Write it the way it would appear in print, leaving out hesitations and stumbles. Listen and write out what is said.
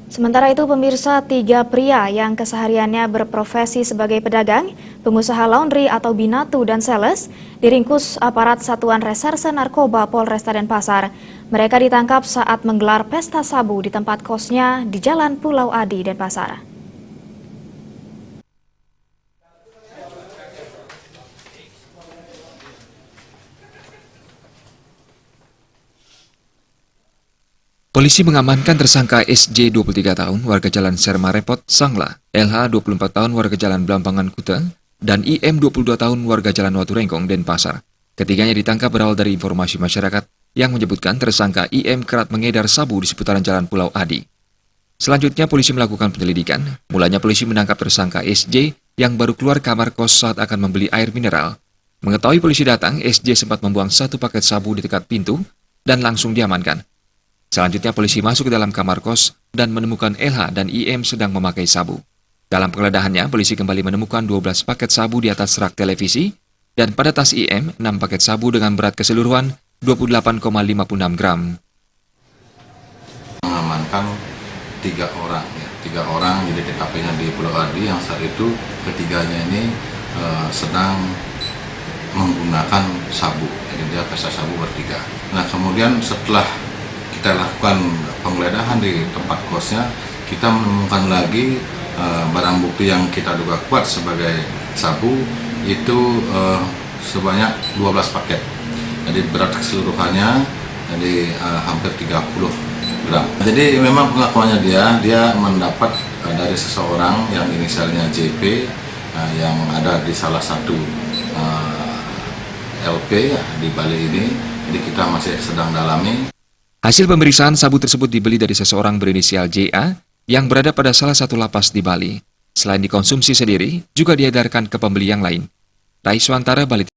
Sementara itu, pemirsa, 3 pria yang kesehariannya berprofesi sebagai pedagang, pengusaha laundry atau binatu dan sales, diringkus aparat Satuan Reserse Narkoba Polresta Denpasar. Mereka ditangkap saat menggelar pesta sabu di tempat kosnya di Jalan Pulau Adi, Denpasar. Polisi mengamankan tersangka SJ 23 tahun warga Jalan Serma Repot, Sangla, LH 24 tahun warga Jalan Blambangan Kuta, dan IM 22 tahun warga Jalan Watu Rengkong, Denpasar. Ketiganya ditangkap berawal dari informasi masyarakat yang menyebutkan tersangka IM kerap mengedar sabu di seputaran Jalan Pulau Adi. Selanjutnya polisi melakukan penyelidikan. Mulanya polisi menangkap tersangka SJ yang baru keluar kamar kos saat akan membeli air mineral. Mengetahui polisi datang, SJ sempat membuang 1 paket sabu di dekat pintu dan langsung diamankan. Selanjutnya polisi masuk ke dalam kamar kos dan menemukan LH dan IM sedang memakai sabu. Dalam penggeledahannya, polisi kembali menemukan 12 paket sabu di atas rak televisi dan pada tas IM 6 paket sabu dengan berat keseluruhan 28,56 gram. Mengamankan 3 orang jadi TKP-nya di Pulau Adi yang saat itu ketiganya ini sedang menggunakan sabu, jadi dia pesta sabu bertiga. Nah kemudian setelah kita lakukan penggeledahan di tempat kosnya, kita menemukan lagi barang bukti yang kita duga kuat sebagai sabu itu sebanyak 12 paket. Jadi berat keseluruhannya jadi hampir 30 gram. Jadi memang pengakuannya dia mendapat dari seseorang yang inisialnya JP yang ada di salah satu LP di Bali ini. Jadi kita masih sedang dalami. Hasil pemeriksaan, sabu tersebut dibeli dari seseorang berinisial JA yang berada pada salah satu lapas di Bali. Selain dikonsumsi sendiri, juga diedarkan ke pembeli yang lain. Raiswantara, Bali.